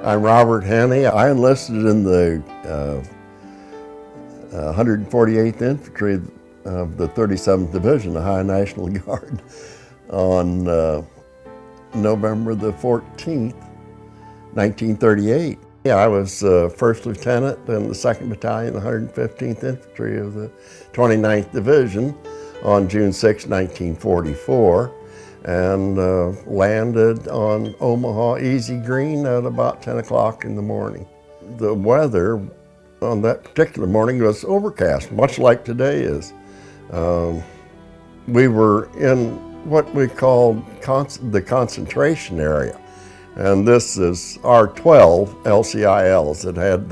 I'm Robert Henne. I enlisted in the 148th Infantry of the 37th Division, the High National Guard, on November the 14th, 1938. Yeah, I was first lieutenant in the 2nd Battalion, the 115th Infantry of the 29th Division on June 6, 1944, and landed on Omaha Easy Green at about 10 o'clock in the morning. The weather on that particular morning was overcast, much like today is. We were in what we called the concentration area. And this is our 12 LCILs that had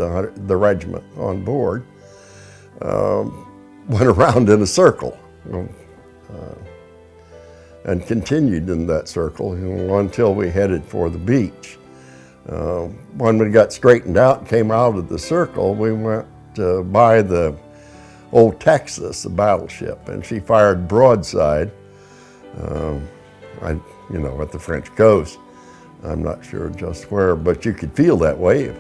the regiment on board. Went around in a circle and continued in that circle until we headed for the beach. When we got straightened out and came out of the circle, we went by the old Texas, the battleship, and she fired broadside, at the French coast. I'm not sure just where, but you could feel that wave.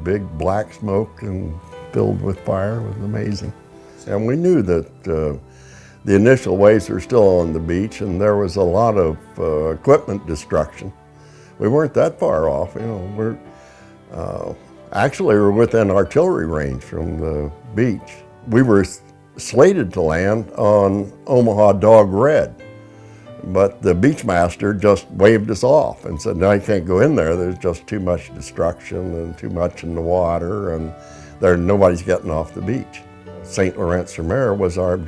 Big black smoke and filled with fire. It was amazing. And we knew that the initial waves were still on the beach, and there was a lot of equipment destruction. We weren't that far off. We're within artillery range from the beach. We were slated to land on Omaha Dog Red, but the beachmaster just waved us off and said, no, you can't go in there. There's just too much destruction and too much in the water, and nobody's getting off the beach. St. Laurent-sur-Mer was our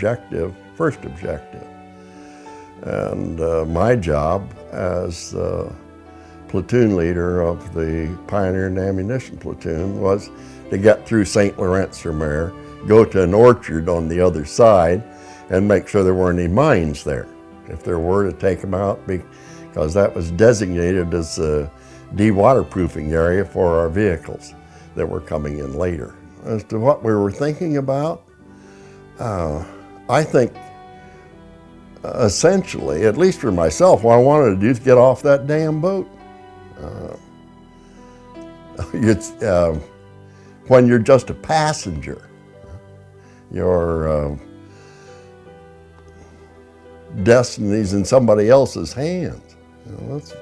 first objective. And my job as platoon leader of the Pioneer and Ammunition Platoon was to get through St. Laurent-sur-Mer, go to an orchard on the other side, and make sure there weren't any mines there. If there were, to take them out, because that was designated as a de-waterproofing area for our vehicles that were coming in later. As to what we were thinking about, I think essentially, at least for myself, what I wanted to do is get off that damn boat. When you're just a passenger, your destiny's in somebody else's hands. That's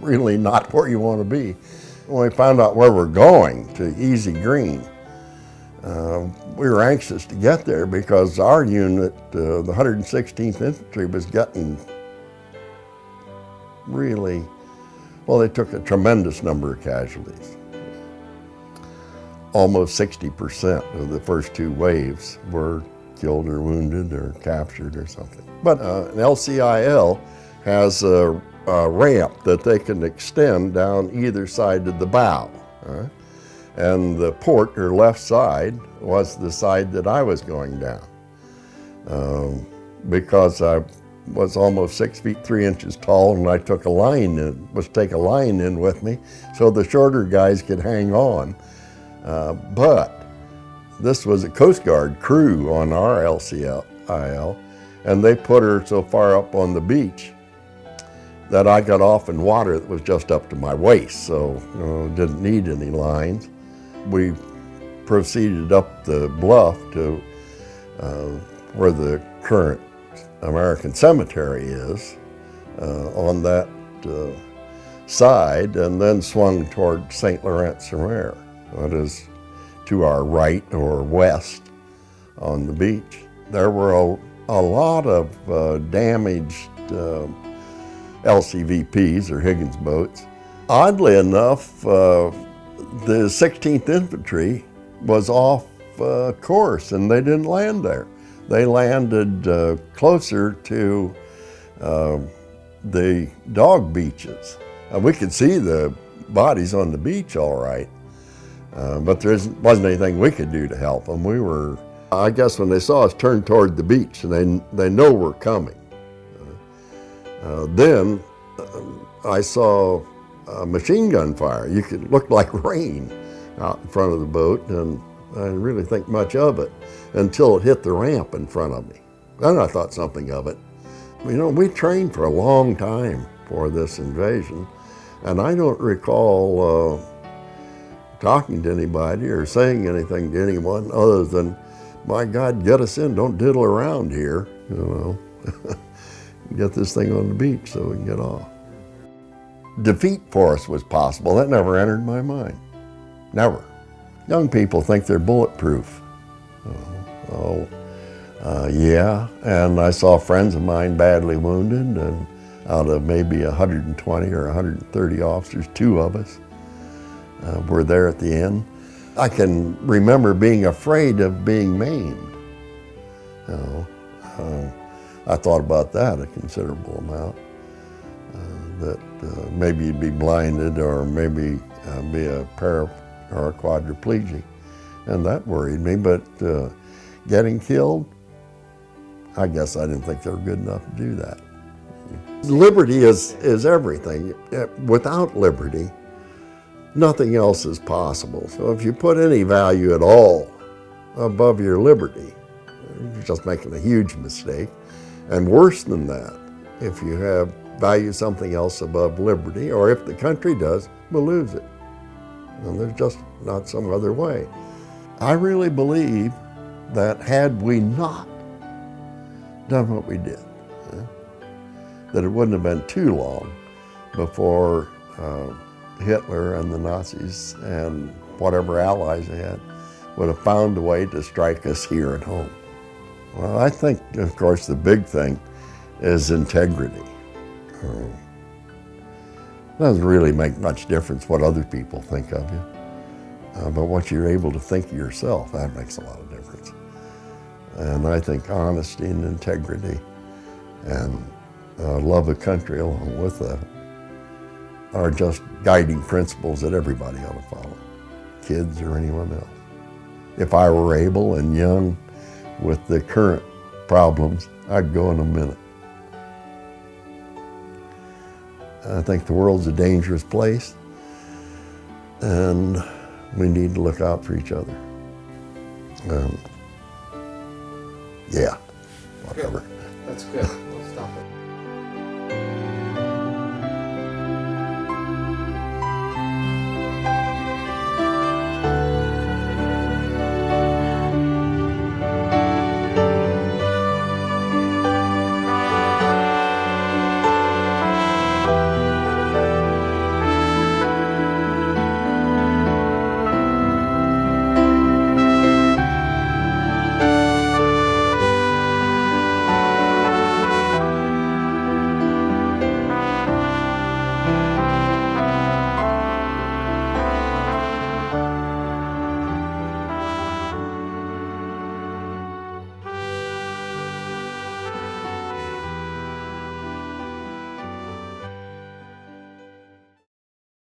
really not where you want to be. When we found out where we're going, to Easy Green, we were anxious to get there because our unit, the 116th Infantry, was getting they took a tremendous number of casualties. Almost 60% of the first two waves were killed or wounded or captured or something. But an LCIL has a ramp that they can extend down either side of the bow. And the port, or left side, was the side that I was going down. Because I was almost 6 feet 3 inches tall, and I took a line in with me so the shorter guys could hang on. But this was a Coast Guard crew on our LCIL, and they put her so far up on the beach that I got off in water that was just up to my waist, so didn't need any lines. We proceeded up the bluff to where the current American Cemetery is, on that side, and then swung toward St. Laurent-sur-Mer. That is to our right or west on the beach. There were a lot of damaged LCVPs, or Higgins boats. Oddly enough, the 16th Infantry was off course, and they didn't land there. They landed closer to the dog beaches. We could see the bodies on the beach all right, but there wasn't anything we could do to help them. I guess when they saw us turn toward the beach, and they know we're coming. Then I saw machine gun fire. It looked like rain out in front of the boat, and I didn't really think much of it until it hit the ramp in front of me. Then I thought something of it. We trained for a long time for this invasion, And I don't recall talking to anybody or saying anything to anyone other than, my God, get us in, don't diddle around here, you know. Get this thing on the beach so we can get off. Defeat for us was possible. That never entered my mind. Never. Young people think they're bulletproof. Yeah, and I saw friends of mine badly wounded, and out of maybe 120 or 130 officers, 2 of us were there at the end. I can remember being afraid of being maimed. You know, I thought about that a considerable amount. That maybe you'd be blinded, or maybe be a or a quadriplegic, and that worried me. But getting killed, I guess I didn't think they were good enough to do that. Liberty is everything. Without liberty, nothing else is possible. So if you put any value at all above your liberty, you're just making a huge mistake. And worse than that, if you value something else above liberty, or if the country does, we'll lose it. And there's just not some other way. I really believe that had we not done what we did, that it wouldn't have been too long before Hitler and the Nazis and whatever allies they had would have found a way to strike us here at home. Well, I think, of course, the big thing is integrity. It doesn't really make much difference what other people think of you, but what you're able to think of yourself, that makes a lot of difference. And I think honesty and integrity and love of country along with that are just guiding principles that everybody ought to follow, kids or anyone else. If I were able and young with the current problems, I'd go in a minute. I think the world's a dangerous place, and we need to look out for each other. Yeah, whatever. That's good.